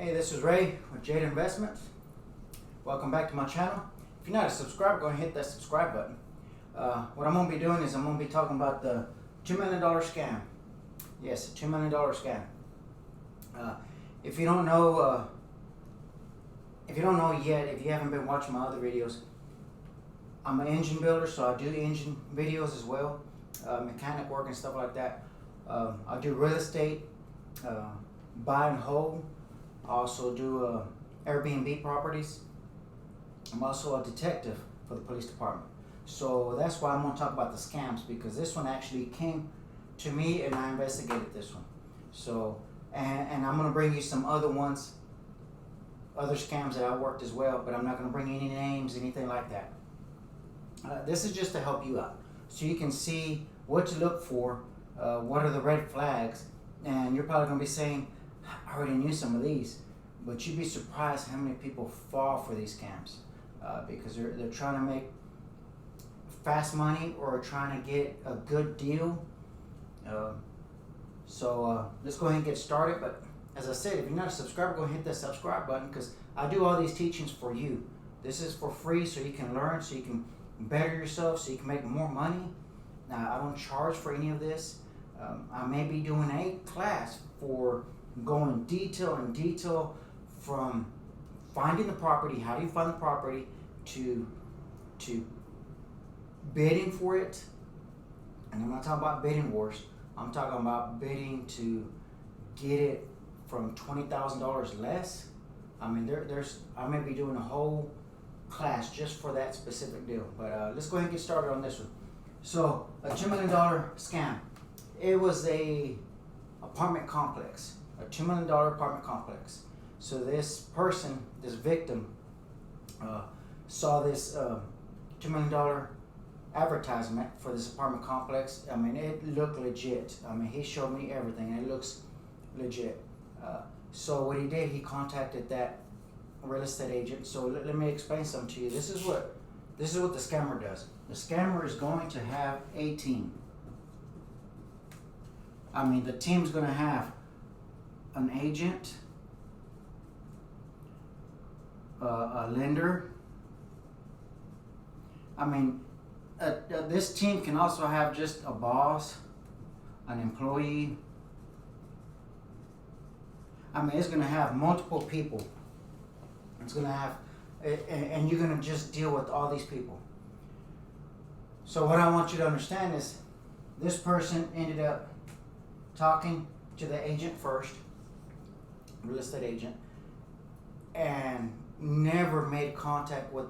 Hey, this is Ray with Jade Investments. Welcome back to my channel. If you're not a subscriber, go ahead and hit that subscribe button. What I'm going to be doing is I'm going to be talking about the $2 million scam. Yes, $2 million scam. If you don't know yet, if you haven't been watching my other videos, I'm an engine builder, so I do engine videos as well, mechanic work and stuff like that. I do real estate, buy and hold. I also do Airbnb properties. I'm also a detective for the police department. So that's why I'm going to talk about the scams, because this one actually came to me and I investigated this one. So, and I'm going to bring you some other ones, other scams that I worked as well, but I'm not going to bring any names, anything like that. This is just to help you out, so you can see what to look for, what are the red flags, and you're probably going to be saying, I already knew some of these, but you'd be surprised how many people fall for these scams because they're trying to make fast money or trying to get a good deal. So let's go ahead and get started. But as I said, if you're not a subscriber, go ahead and hit that subscribe button, because I do all these teachings for you. This is for free, so you can learn, so you can better yourself, so you can make more money. Now, I don't charge for any of this. I may be doing a class for going detail in detail from finding the property, how do you find the property, to bidding for it. And I'm not talking about bidding wars. I'm talking about bidding to get it from $20,000 less. I mean, I may be doing a whole class just for that specific deal. But let's go ahead and get started on this one. So, a $2 million scam. It was a apartment complex, a $2 million apartment complex. So this person, this victim, saw this $2 million advertisement for this apartment complex. I mean, it looked legit. I mean, he showed me everything, and it looks legit. So what he did, he contacted that real estate agent. So let me explain something to you. This is what the scammer does. The scammer is going to have a team. I mean, the team's going to have an agent, a lender. I mean, this team can also have just a boss, an employee. I mean, it's going to have multiple people. It's going to have, and you're going to just deal with all these people. So what I want you to understand is, this person ended up talking to the agent first, real estate agent, and never made contact with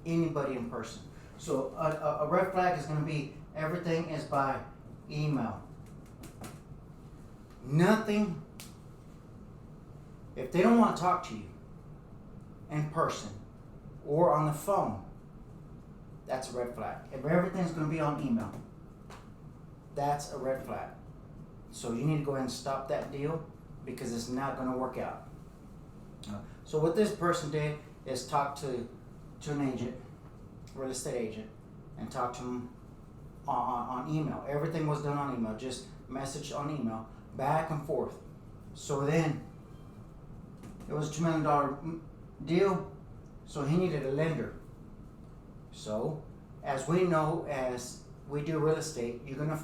anybody in person. So a red flag is going to be everything is by email. Nothing. If they don't want to talk to you in person or on the phone, that's a red flag. If everything's going to be on email, that's a red flag. So you need to go ahead and stop that deal, because it's not going to work out. So what this person did is talk to an agent, real estate agent, and talk to him on email. Everything was done on email, just message on email, back and forth. So then it was a $2 million deal, so he needed a lender. So as we know, as we do real estate, you're going to,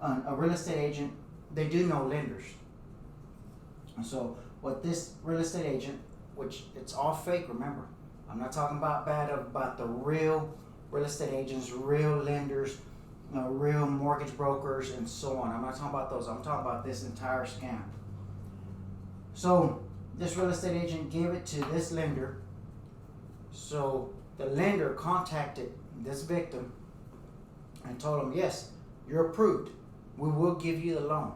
a real estate agent, they do know lenders. So what this real estate agent, which it's all fake, remember, I'm not talking about about the real real estate agents, real lenders, real mortgage brokers, and so on. I'm not talking about those. I'm talking about this entire scam. So this real estate agent gave it to this lender. So the lender contacted this victim and told him, yes, you're approved. We will give you the loan.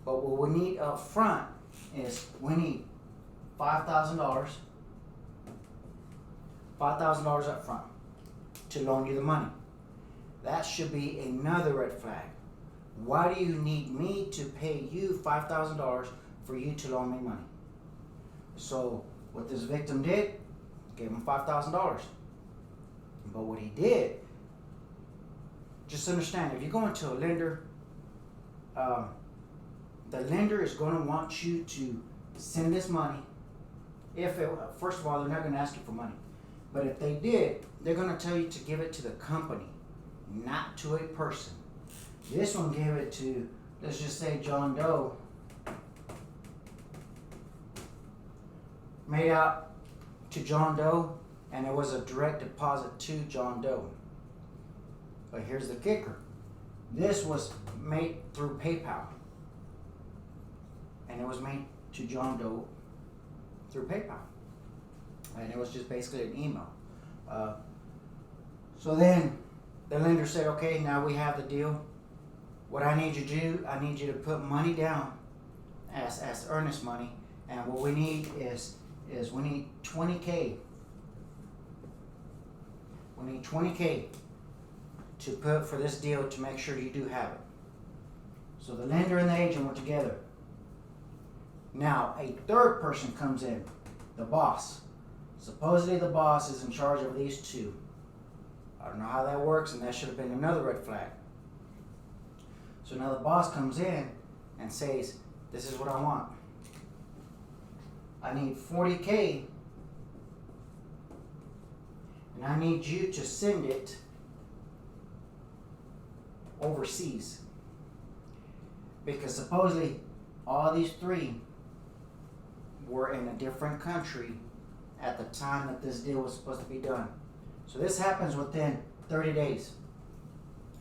But what we need up front is we need $5,000 up front to loan you the money. That should be another red flag. Why do you need me to pay you $5,000 for you to loan me money? So what this victim did, gave him $5,000. But what he did, just understand, if you go into a lender, the lender is going to want you to send this money First of all, they're not going to ask you for money. But if they did, they're going to tell you to give it to the company, not to a person. This one gave it to, let's just say John Doe. Made out to John Doe, and it was a direct deposit to John Doe. But here's the kicker. This was made through PayPal. And it was made to John Doe through PayPal. And it was just basically an email. So then the lender said, okay, now we have the deal. What I need you to do, I need you to put money down as earnest money. And what we need is we need $20K. We need $20K to put for this deal to make sure you do have it. So the lender and the agent were together. Now a third person comes in, the boss. Supposedly the boss is in charge of these two. I don't know how that works, and that should have been another red flag. So now the boss comes in and says, this is what I want. I need $40K, and I need you to send it overseas. Because supposedly all these three were in a different country at the time that this deal was supposed to be done. So this happens within 30 days.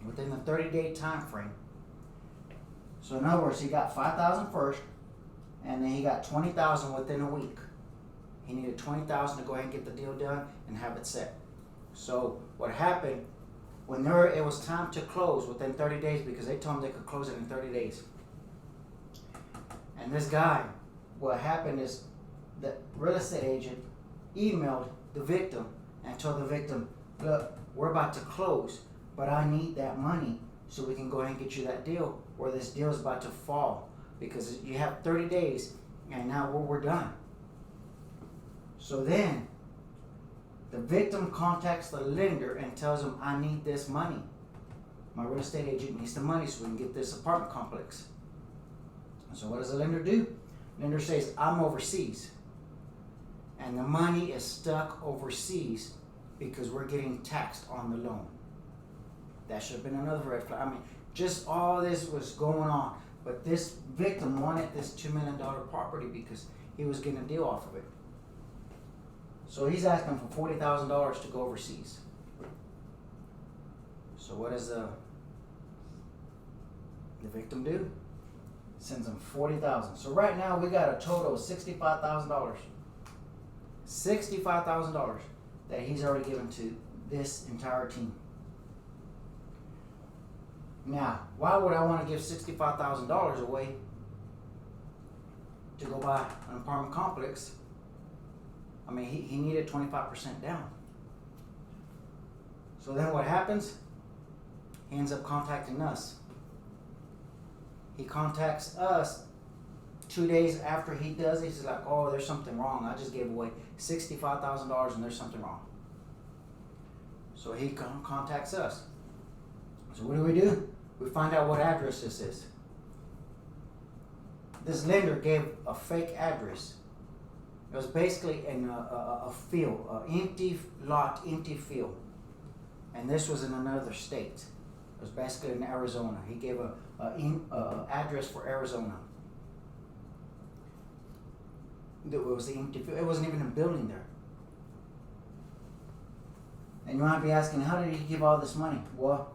Within the 30-day time frame. So in other words, he got $5,000 first, and then he got $20,000 within a week. He needed $20,000 to go ahead and get the deal done and have it set. So what happened, when it was time to close within 30 days, because they told him they could close it in 30 days. And this guy, what happened is the real estate agent emailed the victim and told the victim, look, we're about to close, but I need that money so we can go ahead and get you that deal, or this deal is about to fall, because you have 30 days and now we're done. So then the victim contacts the lender and tells him, I need this money. My real estate agent needs the money so we can get this apartment complex. So what does the lender do? Lender says, I'm overseas. And the money is stuck overseas because we're getting taxed on the loan. That should have been another red flag. I mean, just all this was going on. But this victim wanted this $2 million property because he was getting a deal off of it. So he's asking for $40,000 to go overseas. So what does the victim do? Sends him $40,000. So right now we got a total of $65,000. $65,000 that he's already given to this entire team. Now, why would I want to give $65,000 away to go buy an apartment complex? I mean, he needed 25% down. So then what happens? He ends up contacting us. He contacts us 2 days after he does it. He's like, oh, there's something wrong. I just gave away $65,000 and there's something wrong. So he contacts us. So what do? We find out what address this is. This lender gave a fake address. It was basically in a field, an empty lot, empty field. And this was in another state. It was basically in Arizona. He gave a address for Arizona. It was the empty field. It wasn't even a building there. And you might be asking, how did he give all this money? Well,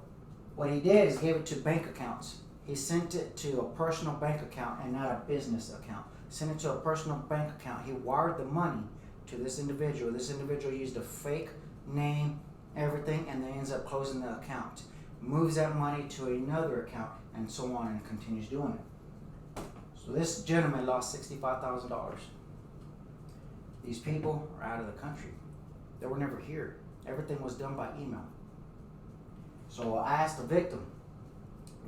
what he did is gave it to bank accounts. He sent it to a personal bank account and not a business account. Sent it to a personal bank account. He wired the money to this individual. This individual used a fake name, everything, and then ends up closing the account. Moves that money to another account, and so on, and continues doing it. So this gentleman lost $65,000. These people are out of the country. They were never here. Everything was done by email. So I asked the victim,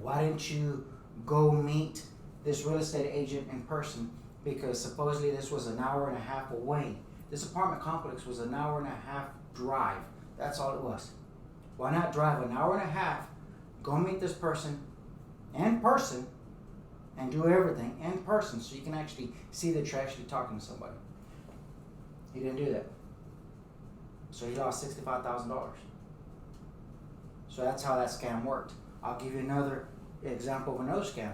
why didn't you go meet this real estate agent in person? Because supposedly this was an hour and a half away. This apartment complex was an hour and a half drive. That's all it was. Why not drive an hour and a half, go meet this person in person, and do everything in person so you can actually see that you're actually talking to somebody? He didn't do that. So he lost $65,000. So that's how that scam worked. I'll give you another example of another scam.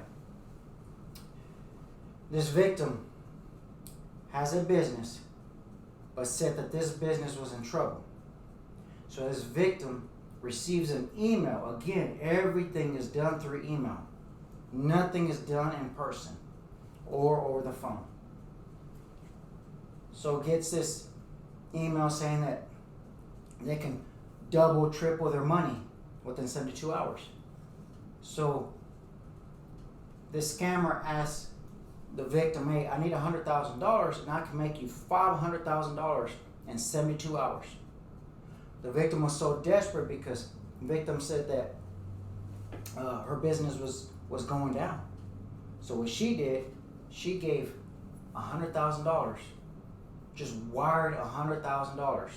This victim has a business, but said that this business was in trouble. So this victim receives an email. Again, everything is done through email. Nothing is done in person or over the phone. So gets this email saying that they can double, triple their money within 72 hours. So this scammer asks the victim, hey, I need $100,000 and I can make you $500,000 in 72 hours. The victim was so desperate because the victim said that her business was going down. So what she did, she gave $100,000, just wired $100,000.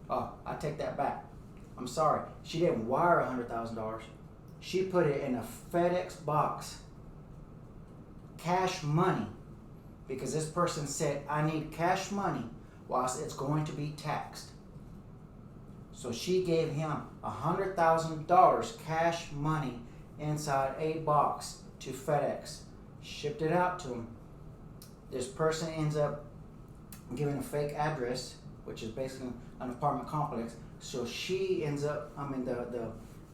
Oh, I take that back. I'm sorry. She didn't wire $100,000. She put it in a FedEx box, cash money, because this person said, I need cash money whilst it's going to be taxed. So she gave him $100,000 cash money inside a box to FedEx, shipped it out to him. This person ends up giving a fake address, which is basically an apartment complex. So she ends up,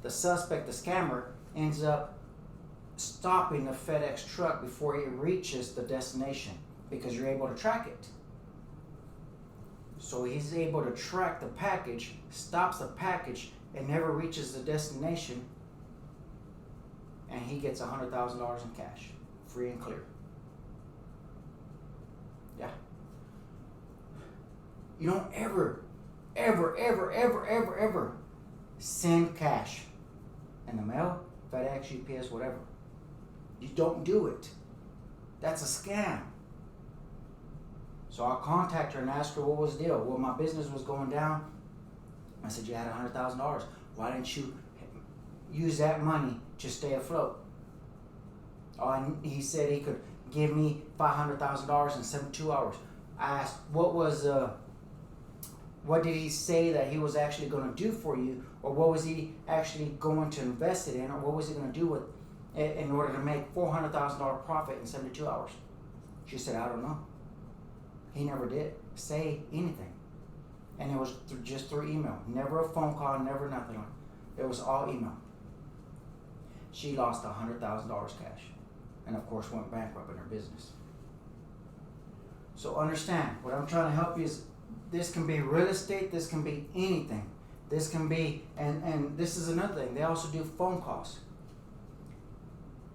the suspect, the scammer, ends up stopping the FedEx truck before it reaches the destination because you're able to track it. So he's able to track the package, stops the package, and never reaches the destination, and he gets $100,000 in cash, free and clear. Yeah. You don't ever send cash in the mail, FedEx, UPS, whatever. You don't do it. That's a scam. So I contact her and ask her what was the deal. Well, my business was going down. I said, you had $100,000. Why didn't you use that money to stay afloat? Oh, and he said he could give me $500,000 in 72 hours. I asked, what did he say that he was actually going to do for you? Or what was he actually going to invest it in? Or what was he going to do with it in order to make $400,000 profit in 72 hours? She said, I don't know. He never did say anything. And it was just through email. Never a phone call, never nothing. It was all email. She lost $100,000 cash. And of course went bankrupt in her business. So understand, what I'm trying to help you is this can be real estate, this can be anything. This can be, and this is another thing, they also do phone calls.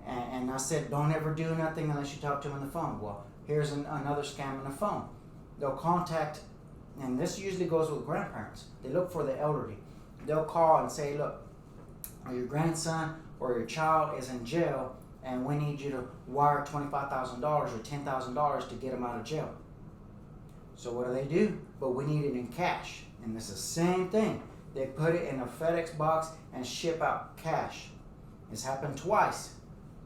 And I said, don't ever do nothing unless you talk to them on the phone. Well, here's another scam on the phone. They'll contact, and this usually goes with grandparents. They look for the elderly. They'll call and say, look, your grandson or your child is in jail, and we need you to wire $25,000 or $10,000 to get him out of jail. So what do? But we need it in cash. And it's the same thing. They put it in a FedEx box and ship out cash. It's happened twice.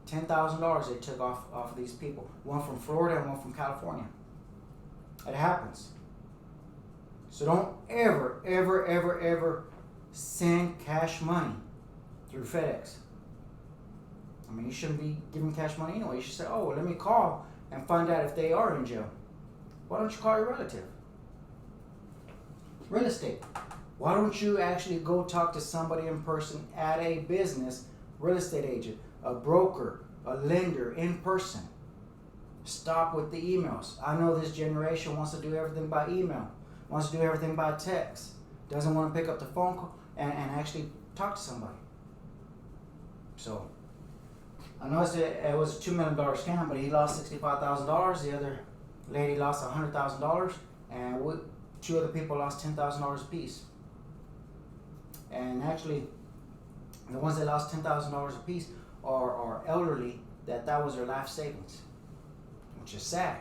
$10,000 they took off of these people. One from Florida and one from California. It happens. So don't ever send cash money through FedEx. I mean, you shouldn't be giving cash money anyway. You should say, oh, well, let me call and find out if they are in jail. Why don't you call your relative? Real estate. Why don't you actually go talk to somebody in person at a business, real estate agent, a broker, a lender, in person? Stop with the emails. I know this generation wants to do everything by email, wants to do everything by text, doesn't want to pick up the phone call and actually talk to somebody. So, I know it was a $2 million scam, but he lost $65,000. The other lady lost $100,000, and two other people lost $10,000 apiece. And actually, the ones that lost $10,000 apiece are elderly, that was their life savings, which is sad.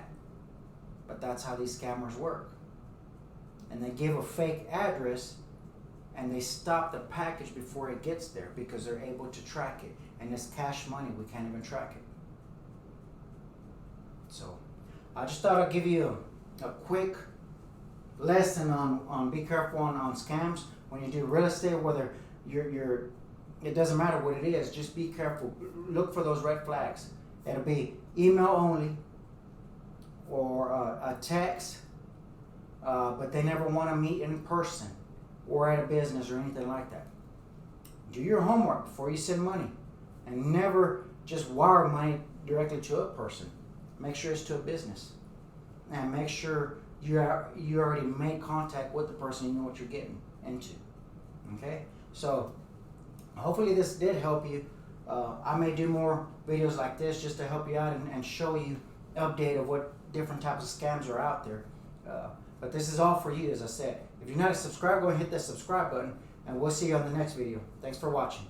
But that's how these scammers work. And they give a fake address, and they stop the package before it gets there because they're able to track it. And it's cash money, we can't even track it. So, I just thought I'd give you a quick lesson on be careful on scams when you do real estate, whether you're it doesn't matter what it is, just be careful. Look for those red flags. It'll be email only or a text, but they never want to meet in person or at a business or anything like that. Do your homework before you send money, and never just wire money directly to a person. Make sure it's to a business, and make sure you already made contact with the person. You know what you're getting into. Okay, so hopefully this did help you. I may do more videos like this just to help you out and show you update of what different types of scams are out there. But this is all for you, as I said. If you're not a subscriber, go ahead and hit that subscribe button, and we'll see you on the next video. Thanks for watching.